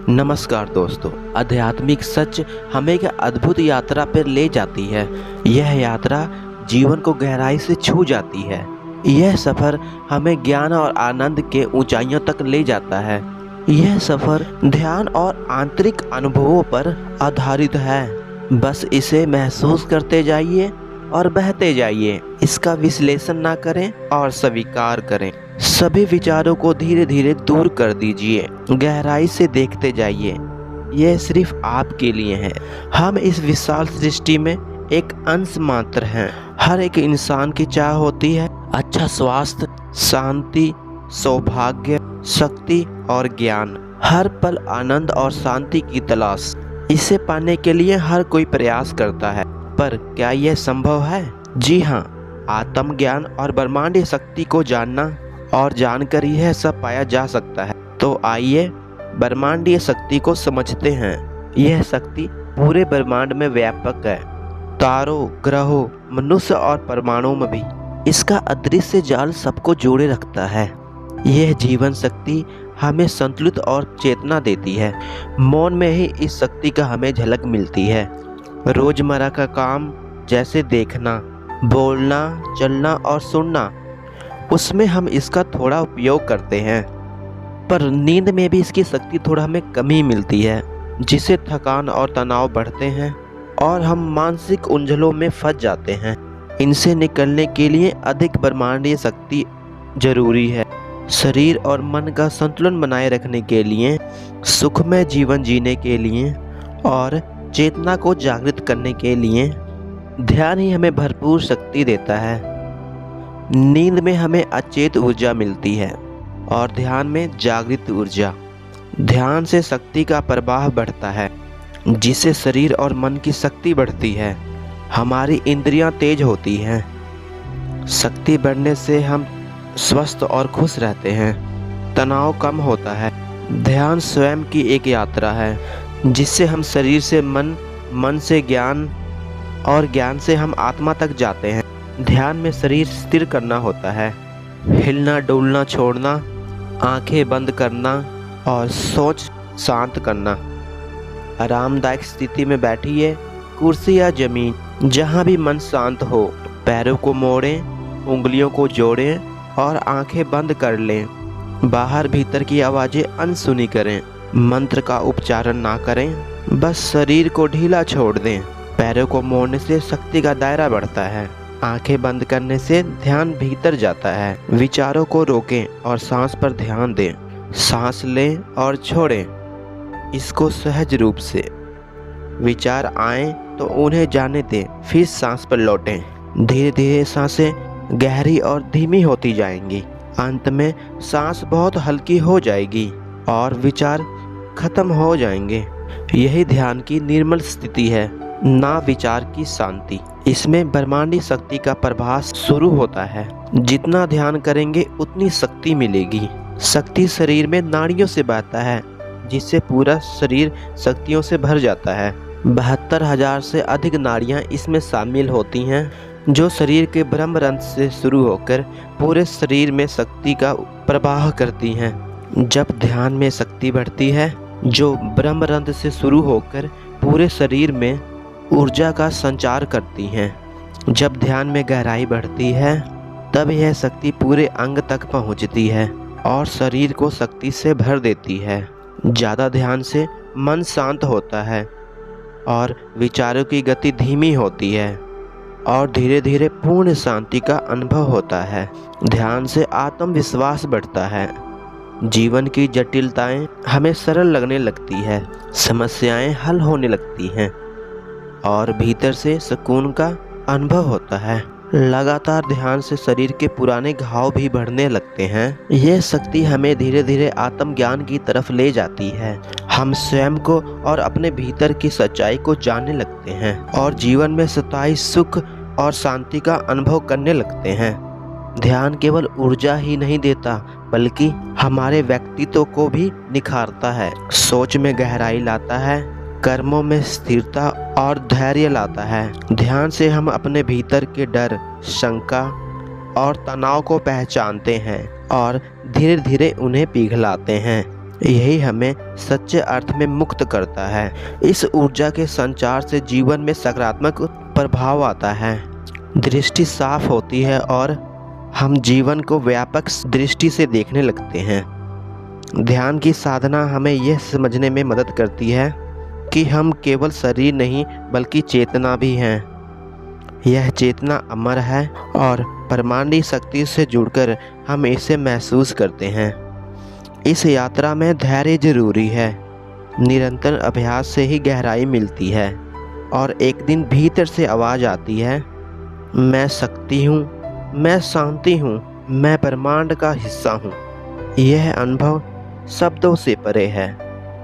नमस्कार दोस्तों, आध्यात्मिक सच हमें एक अद्भुत यात्रा पर ले जाती है। यह यात्रा जीवन को गहराई से छू जाती है। यह सफ़र हमें ज्ञान और आनंद के ऊंचाइयों तक ले जाता है। यह सफ़र ध्यान और आंतरिक अनुभवों पर आधारित है। बस इसे महसूस करते जाइए और बहते जाइए। इसका विश्लेषण ना करें और स्वीकार करें। सभी विचारों को धीरे धीरे दूर कर दीजिए। गहराई से देखते जाइए। यह सिर्फ आपके लिए है। हम इस विशाल सृष्टि में एक अंश मात्र हैं। हर एक इंसान की चाह होती है अच्छा स्वास्थ्य, शांति, सौभाग्य, शक्ति और ज्ञान। हर पल आनंद और शांति की तलाश। इसे पाने के लिए हर कोई प्रयास करता है, पर क्या यह संभव है? जी हाँ, आत्मज्ञान और ब्रह्मांडीय शक्ति को जानना और जानकर यह सब पाया जा सकता है। तो आइए ब्रह्मांडीय शक्ति को समझते हैं। यह शक्ति पूरे ब्रह्मांड में व्यापक है, तारों, ग्रहों, मनुष्य और परमाणुओं में भी। इसका अदृश्य जाल सबको जोड़े रखता है। यह जीवन शक्ति हमें संतुलित और चेतना देती है। मौन में ही इस शक्ति का हमें झलक मिलती है। रोजमर्रा का काम जैसे देखना, बोलना, चलना और सुनना, उसमें हम इसका थोड़ा उपयोग करते हैं। पर नींद में भी इसकी शक्ति थोड़ा हमें कमी मिलती है, जिससे थकान और तनाव बढ़ते हैं और हम मानसिक उलझनों में फंस जाते हैं। इनसे निकलने के लिए अधिक ब्रह्मांडीय शक्ति जरूरी है। शरीर और मन का संतुलन बनाए रखने के लिए, सुखमय जीवन जीने के लिए और चेतना को जागृत करने के लिए ध्यान ही हमें भरपूर शक्ति देता है। नींद में हमें अचेत ऊर्जा मिलती है और ध्यान में जागृत ऊर्जा। ध्यान से शक्ति का प्रवाह बढ़ता है, जिससे शरीर और मन की शक्ति बढ़ती है। हमारी इंद्रियां तेज होती हैं। शक्ति बढ़ने से हम स्वस्थ और खुश रहते हैं। तनाव कम होता है। ध्यान स्वयं की एक यात्रा है, जिससे हम शरीर से मन, मन से ज्ञान और ज्ञान से हम आत्मा तक जाते हैं। ध्यान में शरीर स्थिर करना होता है, हिलना डुलना छोड़ना, आंखें बंद करना और सोच शांत करना। आरामदायक स्थिति में बैठिए, कुर्सी या जमीन, जहां भी मन शांत हो। पैरों को मोड़ें, उंगलियों को जोड़ें और आंखें बंद कर लें। बाहर भीतर की आवाज़ें अनसुनी करें। मंत्र का उच्चारण ना करें, बस शरीर को ढीला छोड़ दें। पैरों को मोड़ने से शक्ति का दायरा बढ़ता है। आंखें बंद करने से ध्यान भीतर जाता है। विचारों को रोकें और सांस पर ध्यान दें। सांस लें और छोड़ें, इसको सहज रूप से। विचार आए तो उन्हें जाने दें, फिर सांस पर लौटें। धीरे धीरे सांसें गहरी और धीमी होती जाएंगी। अंत में सांस बहुत हल्की हो जाएगी और विचार खत्म हो जाएंगे। यही ध्यान की निर्मल स्थिति है, ना विचार की शांति। इसमें ब्रह्मांडी शक्ति का प्रभास शुरू होता है। जितना ध्यान करेंगे उतनी शक्ति मिलेगी। शक्ति शरीर में नाड़ियों से बहता है, जिससे पूरा शरीर शक्तियों से भर जाता है। 72,000 से अधिक नाड़ियां इसमें शामिल होती हैं, जो शरीर के ब्रह्मरंध्र से शुरू होकर पूरे शरीर में शक्ति का प्रवाह करती हैं। जब ध्यान में शक्ति बढ़ती है, जो ब्रह्मरंध्र से शुरू होकर पूरे शरीर में ऊर्जा का संचार करती हैं। जब ध्यान में गहराई बढ़ती है, तब यह शक्ति पूरे अंग तक पहुंचती है और शरीर को शक्ति से भर देती है। ज़्यादा ध्यान से मन शांत होता है और विचारों की गति धीमी होती है और धीरे धीरे पूर्ण शांति का अनुभव होता है। ध्यान से आत्मविश्वास बढ़ता है। जीवन की जटिलताएं हमें सरल लगने लगती है, समस्याएं हल होने लगती हैं और भीतर से सुकून का अनुभव होता है। लगातार ध्यान से शरीर के पुराने घाव भी बढ़ने लगते हैं। यह शक्ति हमें धीरे धीरे आत्मज्ञान की तरफ ले जाती है। हम स्वयं को और अपने भीतर की सच्चाई को जानने लगते हैं और जीवन में स्थायी सुख और शांति का अनुभव करने लगते हैं। ध्यान केवल ऊर्जा ही नहीं देता, बल्कि हमारे व्यक्तित्व को भी निखारता है। सोच में गहराई लाता है, कर्मों में स्थिरता और धैर्य लाता है। ध्यान से हम अपने भीतर के डर, शंका और तनाव को पहचानते हैं और धीरे धीरे उन्हें पिघलाते हैं। यही हमें सच्चे अर्थ में मुक्त करता है। इस ऊर्जा के संचार से जीवन में सकारात्मक प्रभाव आता है, दृष्टि साफ होती है और हम जीवन को व्यापक दृष्टि से देखने लगते हैं। ध्यान की साधना हमें यह समझने में मदद करती है कि हम केवल शरीर नहीं बल्कि चेतना भी हैं। यह चेतना अमर है और परमाणु शक्ति से जुड़कर हम इसे महसूस करते हैं। इस यात्रा में धैर्य जरूरी है। निरंतर अभ्यास से ही गहराई मिलती है और एक दिन भीतर से आवाज़ आती है, मैं शक्ति हूँ, मैं शांति हूँ, मैं ब्रह्मांड का हिस्सा हूँ। यह अनुभव शब्दों से परे है।